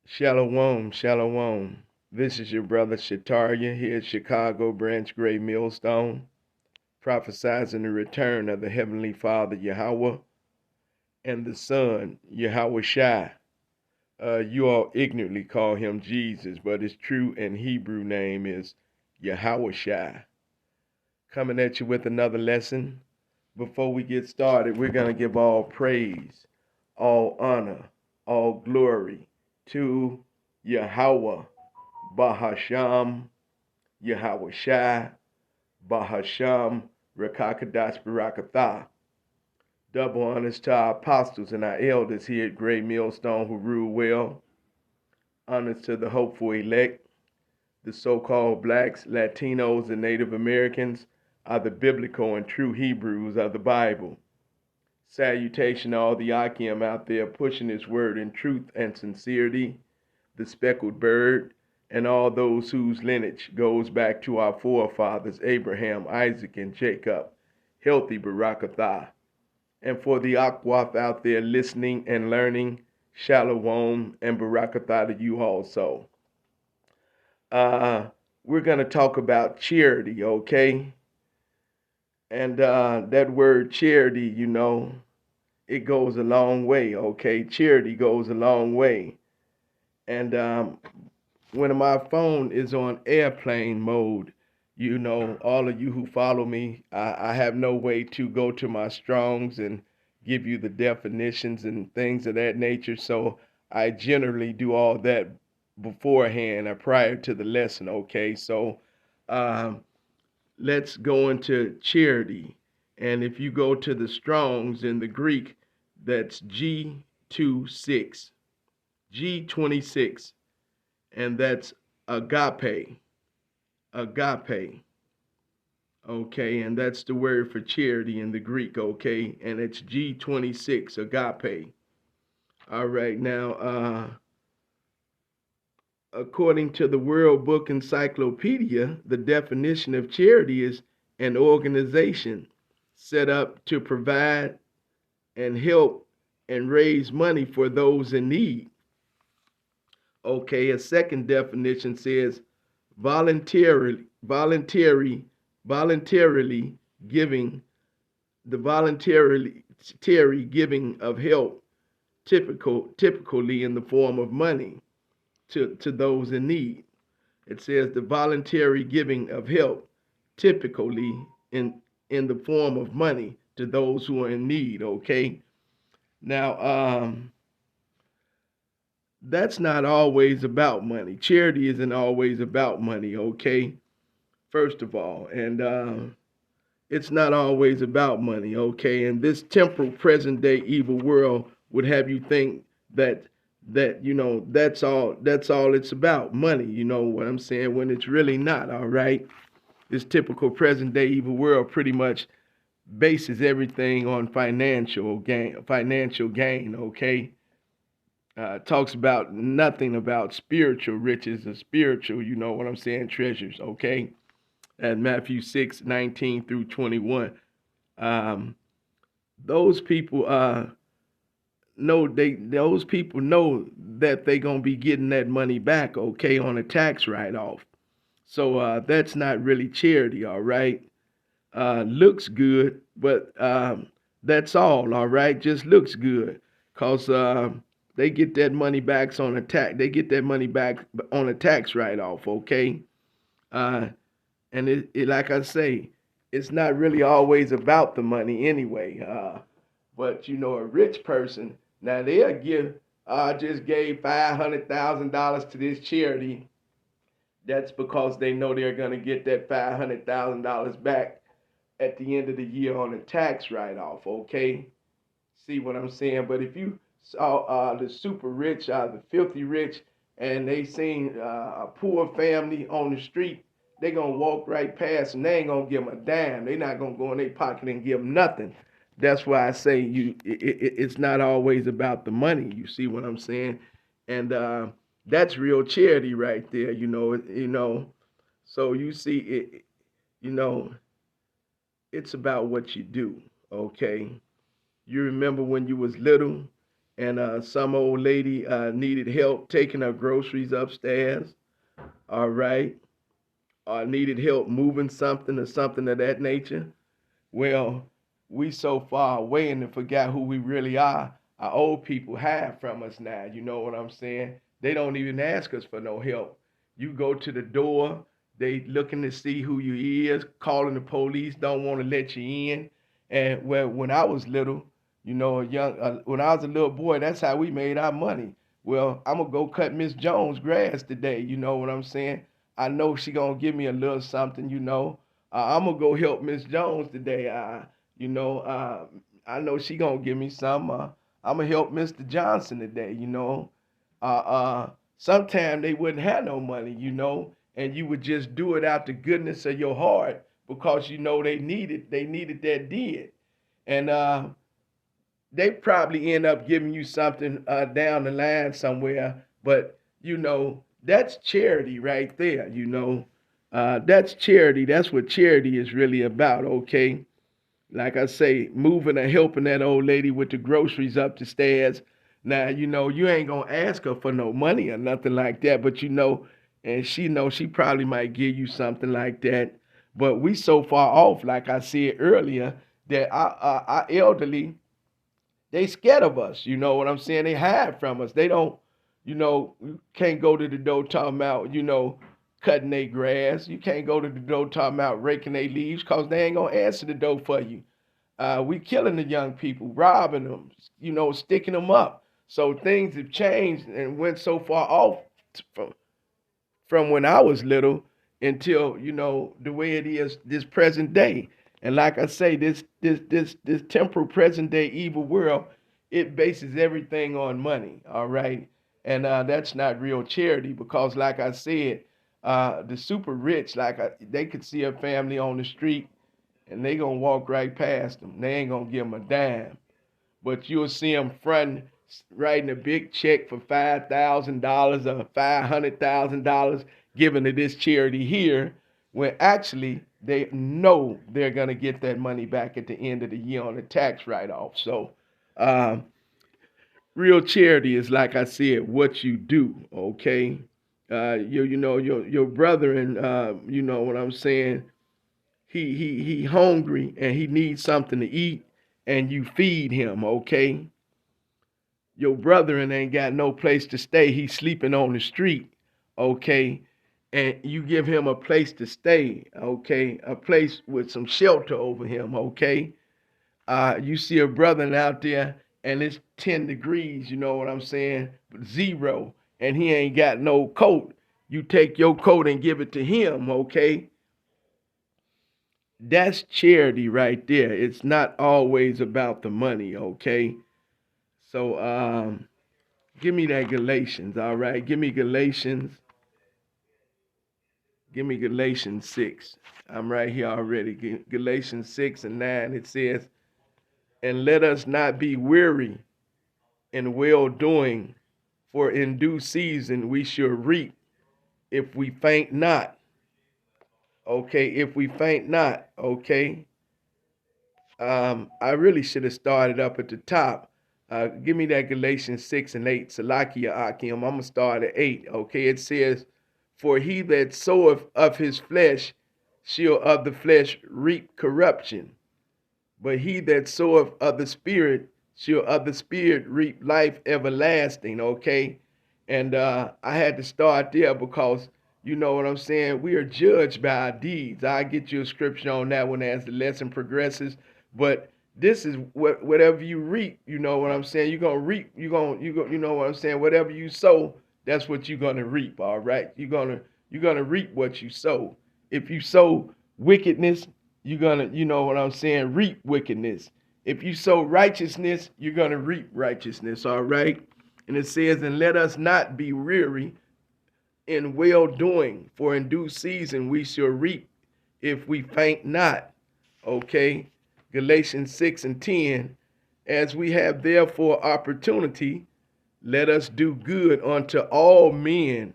Shalom, shalom. This is your brother Shataria here at Chicago Branch Gray Millstone, prophesizing the return of the Heavenly Father Yahweh and the Son Yahweh Shai. You all ignorantly call him Jesus, but his true and Hebrew name is Yahweh Shai. Coming at you with another lesson. Before we get started, we're going to give all praise, all honor, all glory to Yahweh Bahasham, Yahweh Shai, Bahasham, Rakakadash Barakatha. Double honors to our apostles and our elders here at Great Millstone who rule well. Honors to the hopeful elect. The so-called blacks, Latinos, and Native Americans are the biblical and true Hebrews of the Bible. Salutation to all the Akim out there pushing his word in truth and sincerity. The speckled bird, and all those whose lineage goes back to our forefathers, Abraham, Isaac, and Jacob. Healthy Barakatha. And for the Akwaf out there listening and learning, Shalom and Barakatha to you also. We're going to talk about charity, okay? And that word charity, it goes a long way, okay? Charity goes a long way. And when my phone is on airplane mode, all of you who follow me, I have no way to go to my Strongs and give you the definitions and things of that nature. So I generally do all that beforehand or prior to the lesson, okay? So um, let's go into charity. And if you go to the Strongs in the Greek, that's G26, G26, and that's agape, agape, okay, and that's the word for charity in the Greek, okay, and it's G26, agape. All right, now, according to the World Book Encyclopedia, the definition of charity is an organization set up to provide and help and raise money for those in need. Okay, a second definition says voluntarily giving, the voluntary giving of help, typically in the form of money to those in need. It says the voluntary giving of help, typically in the form of money to those who are in need. Okay, now that's not always about money. Charity isn't always about money. Okay, first of all, and it's not always about money, okay? And this temporal present day evil world would have you think that that's all it's about, money, you know what I'm saying, when it's really not, all right? This typical present day evil world pretty much bases everything on financial gain, okay? Talks about nothing about spiritual riches or spiritual, you know what I'm saying, treasures, okay? At Matthew 6:19 through 21. Um, those people those people know that they gonna be getting that money back, okay, on a tax write-off. So that's not really charity, all right. Looks good, but that's all right. Just looks good, cause they get that money back on a tax. They get that money back on a tax write-off, okay. Uh, and like I say, it's not really always about the money anyway. But a rich person now they'll give. I just gave $500,000 to this charity. That's because they know they're gonna get that $500,000 back at the end of the year on a tax write-off. Okay, see what I'm saying? But if you saw the super rich, the filthy rich, and they seen a poor family on the street, they gonna walk right past and they ain't gonna give them a dime. They not gonna go in their pocket and give them nothing. That's why I say it's not always about the money. You see what I'm saying? And that's real charity right there. So you see it. You know, it's about what you do. Okay. You remember when you was little and some old lady needed help taking her groceries upstairs, all right, or needed help moving something or something of that nature. Well, we so far away and forgot who we really are. Our old people hide from us now. You know what I'm saying? They don't even ask us for no help. You go to the door, they looking to see who you is, calling the police, don't want to let you in. And well, when I was little, when I was a little boy, that's how we made our money. Well, I'm gonna go cut Miss Jones' grass today. You know what I'm saying? I know she gonna give me a little something. I'm gonna go help Miss Jones today. You know, uh, I know she gonna give me some. I'm gonna help Mr. Johnson today. Sometimes they wouldn't have no money. And you would just do it out the goodness of your heart because they needed that did, and they probably end up giving you something down the line somewhere. But that's charity right there. That's charity. That's what charity is really about. Okay, like I say, moving and helping that old lady with the groceries up the stairs. Now, you ain't gonna ask her for no money or nothing like that, but and she knows she probably might give you something like that. But we so far off, like I said earlier, that our elderly, they scared of us. You know what I'm saying? They hide from us. They don't, you can't go to the door talking about, cutting their grass. You can't go to the door talking about raking their leaves because they ain't gonna answer the door for you. We killing the young people, robbing them, sticking them up. So things have changed and went so far off from when I was little until the way it is this present day. And like I say, this temporal present day evil world, it bases everything on money. All right, and that's not real charity because, like I said, the super rich, they could see a family on the street and they gonna walk right past them. They ain't gonna give them a dime, but you'll see them fronting, writing a big check for $5,000 or $500,000, giving to this charity here, when actually they know they're gonna get that money back at the end of the year on the tax write-off. So, um, real charity is, like I said, what you do. Okay, your brother, and you know what I'm saying. He hungry and he needs something to eat, and you feed him. Okay, your brother and ain't got no place to stay. He's sleeping on the street. Okay, and you give him a place to stay. Okay, a place with some shelter over him. Okay, you see a brother out there and it's 10 degrees. You know what I'm saying? Zero, and he ain't got no coat. You take your coat and give it to him. Okay, that's charity right there. It's not always about the money. Okay, so give me that Galatians. All right, give me Galatians. Give me Galatians 6. I'm right here already. Galatians 6 and 9. It says, "And let us not be weary in well doing, for in due season we shall reap if we faint not." Okay, if we faint not. Okay, I really should have started up at the top. Give me that Galatians 6 and 8. Salakia Akim. I'm going to start at 8. Okay, it says, "For he that soweth of his flesh shall of the flesh reap corruption. But he that soweth of the Spirit shall of the Spirit reap life everlasting." Okay, and I had to start there because you know what I'm saying. We are judged by our deeds. I get you a scripture on that one as the lesson progresses. But this is whatever you reap. You know what I'm saying. You're gonna reap. You know what I'm saying. Whatever you sow, that's what you're gonna reap. All right. You're gonna reap what you sow. If you sow wickedness, you're gonna, you know what I'm saying, reap wickedness. If you sow righteousness, you're gonna reap righteousness. All right. And it says, "And let us not be weary in well doing, for in due season we shall reap if we faint not." Okay. Galatians 6 and 10. "As we have therefore opportunity, let us do good unto all men,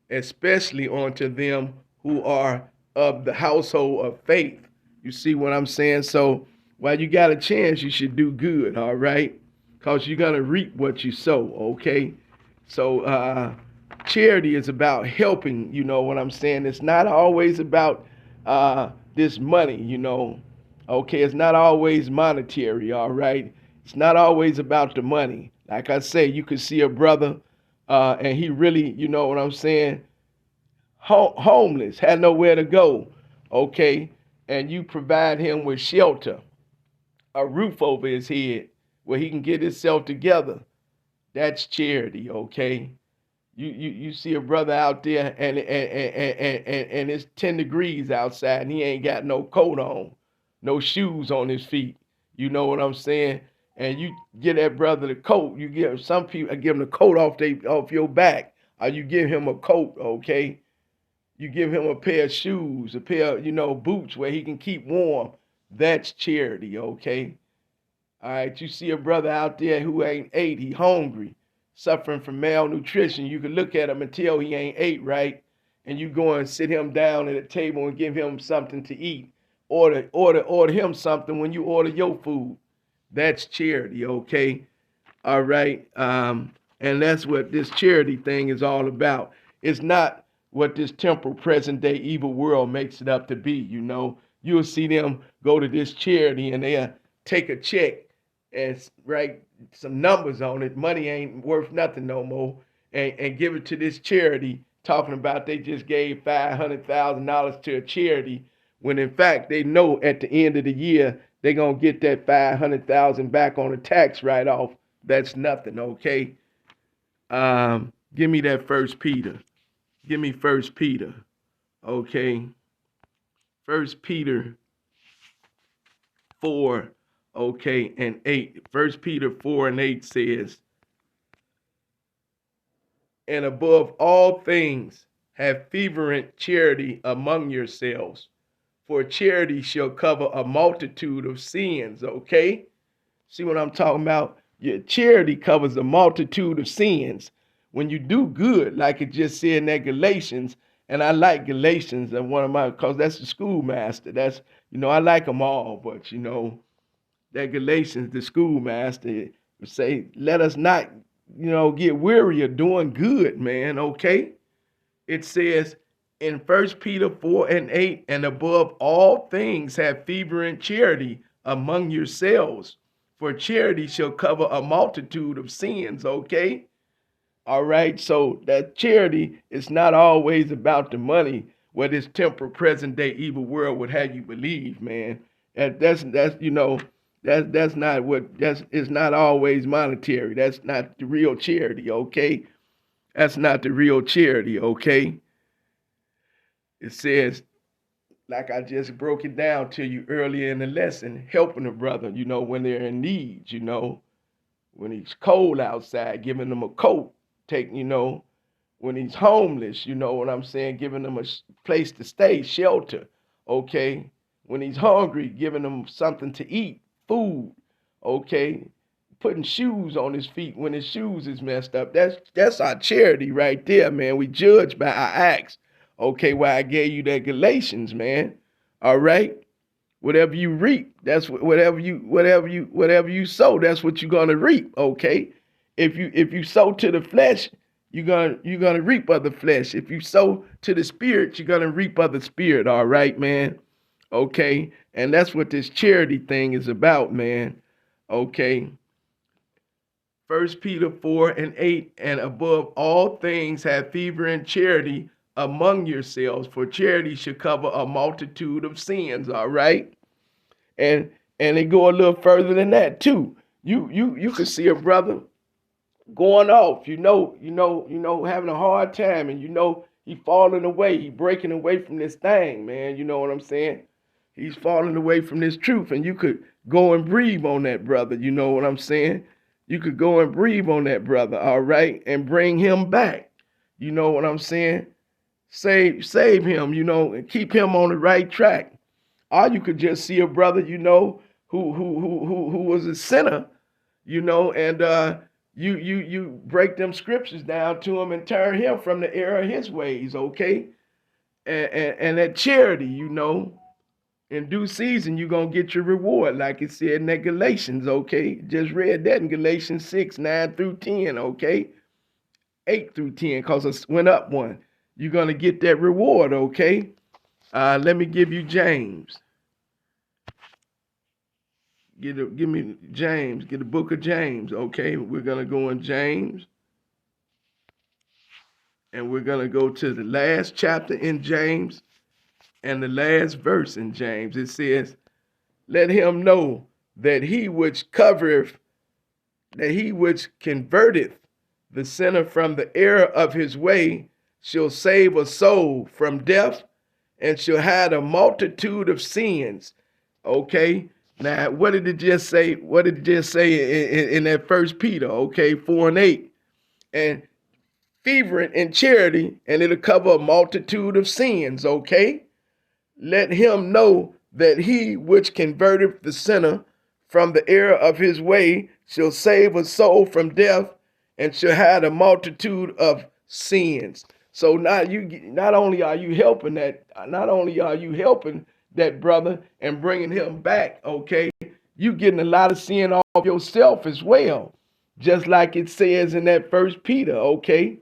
especially unto them who are of the household of faith." You see what I'm saying? So while you got a chance, you should do good. All right. because you're going to reap what you sow, okay? So charity is about helping, you know what I'm saying? It's not always about this money, you know, okay? It's not always monetary, all right? It's not always about the money. Like I say, you could see a brother and he really, you know what I'm saying, homeless, had nowhere to go, okay? And you provide him with shelter, a roof over his head where he can get himself together. That's charity, okay? You see a brother out there and it's 10 degrees outside and he ain't got no coat on, no shoes on his feet. You know what I'm saying? And you get that brother the coat. You give some people give him the coat off your back, or you give him a coat, okay? You give him a pair of shoes, a pair of, boots where he can keep warm. That's charity, okay? All right, you see a brother out there who ain't ate, he hungry, suffering from malnutrition. You can look at him and tell he ain't ate right, and you go and sit him down at a table and give him something to eat. Order him something when you order your food. That's charity, okay? All right, and that's what this charity thing is all about. It's not what this temporal present day evil world makes it up to be, you know. You'll see them go to this charity and they'll take a check and write some numbers on it. Money ain't worth nothing no more. And give it to this charity, talking about they just gave $500,000 to a charity, when in fact they know at the end of the year they're going to get that $500,000 back on a tax write-off. That's nothing, okay? Give me that First Peter. Give me First Peter, okay? First Peter 4, okay, and 8. First Peter 4 and 8 says, and above all things, have fervent charity among yourselves, for charity shall cover a multitude of sins, okay? See what I'm talking about? Your charity covers a multitude of sins. When you do good, like it just said in that Galatians, and I like Galatians, and because that's the schoolmaster. That's, I like them all, but, that Galatians, the schoolmaster, say, let us not, get weary of doing good, man, okay? It says in 1 Peter 4 and 8, and above all things have fervent charity among yourselves, for charity shall cover a multitude of sins, okay? All right, so that charity is not always about the money, what this temporal present day evil world would have you believe, man. That's not it's not always monetary. That's not the real charity, okay? That's not the real charity, okay? It says, like I just broke it down to you earlier in the lesson, helping a brother, when they're in need, when he's cold outside, giving them a coat, when he's homeless, you know what I'm saying, giving them a place to stay, shelter, okay? When he's hungry, giving them something to eat, food, okay? Putting shoes on his feet when his shoes is messed up. That's our charity right there, man. We judge by our acts. Okay, well, I gave you that Galatians, man. All right? Whatever you reap, that's whatever you sow, that's what you're gonna reap, okay? If you sow to the flesh, you're gonna reap of the flesh. If you sow to the spirit, you're gonna reap of the spirit, all right, man? Okay, and that's what this charity thing is about, man. Okay. 1 Peter 4 and 8, and above all things have fervent charity among yourselves, for charity should cover a multitude of sins, all right? And they go a little further than that too. You could see a brother going off, having a hard time, and he falling away, he breaking away from this thing, man. You know what I'm saying? He's falling away from this truth, and you could go and breathe on that brother. You know what I'm saying? You could go and breathe on that brother, all right, and bring him back. You know what I'm saying? Save him, and keep him on the right track. Or you could just see a brother, who was a sinner, and you break them scriptures down to him and turn him from the error of his ways, okay? And that charity, In due season, you're going to get your reward, like it said in that Galatians, okay? Just read that in Galatians 6, 9 through 10, okay? 8 through 10, because it went up one. You're going to get that reward, okay? Let me give you James. Give me James. Get the book of James, okay? We're going to go in James. And we're going to go to the last chapter in James and the last verse in James. It says, let him know that he which converteth the sinner from the error of his way shall save a soul from death and shall hide a multitude of sins. Okay? Now, what did it just say? What did it just say in that First Peter? Okay, 4 and 8. And fervent in charity, and it'll cover a multitude of sins. Okay? Let him know that he which converteth the sinner from the error of his way shall save a soul from death and shall hide a multitude of sins. So not only are you helping that brother and bringing him back, okay, you getting a lot of sin off yourself as well, just like it says in that First Peter, okay,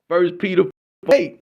First Peter 8.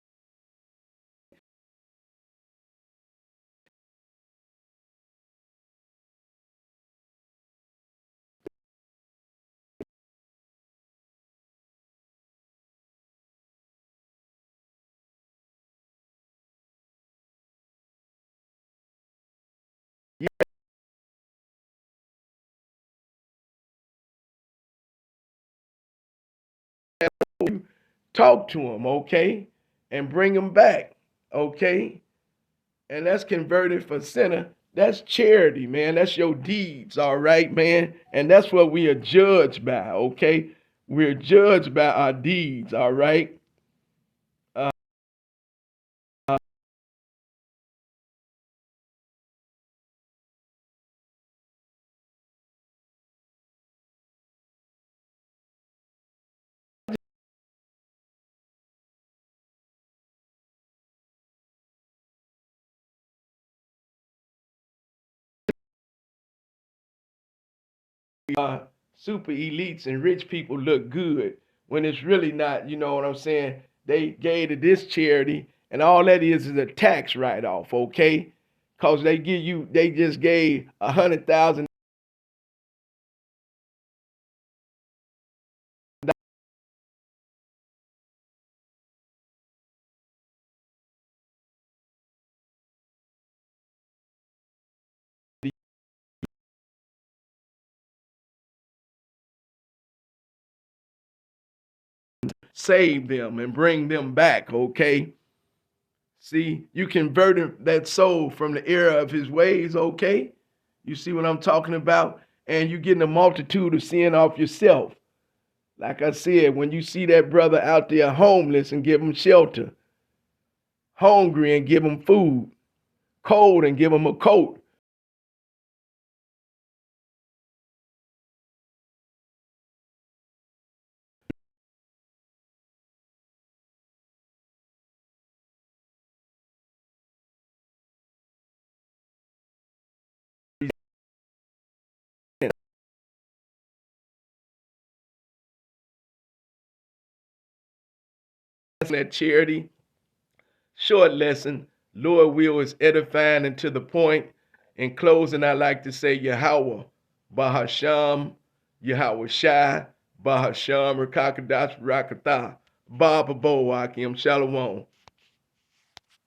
Talk to him, okay, and bring him back, okay. And that's converted for sinner. That's charity, man. That's your deeds, all right, man. And that's what we are judged by, okay. We're judged by our deeds, all right. Super elites and rich people look good when it's really not, you know what I'm saying? They gave to this charity, and all that is a tax write-off, okay? Because they just gave $100,000 save them and bring them back, okay? See, you converted that soul from the error of his ways, okay? You see what I'm talking about? And you getting a multitude of sin off yourself. Like I said, when you see that brother out there homeless and give him shelter, hungry and give him food, cold and give him a coat. That charity. Short lesson. Lord will is edifying and to the point. In closing, I like to say Yahweh, Bahasham, Yahweh Shai, Bahasham, Rakakadash, Rakatha, Baba Bo, Akim, Shalom.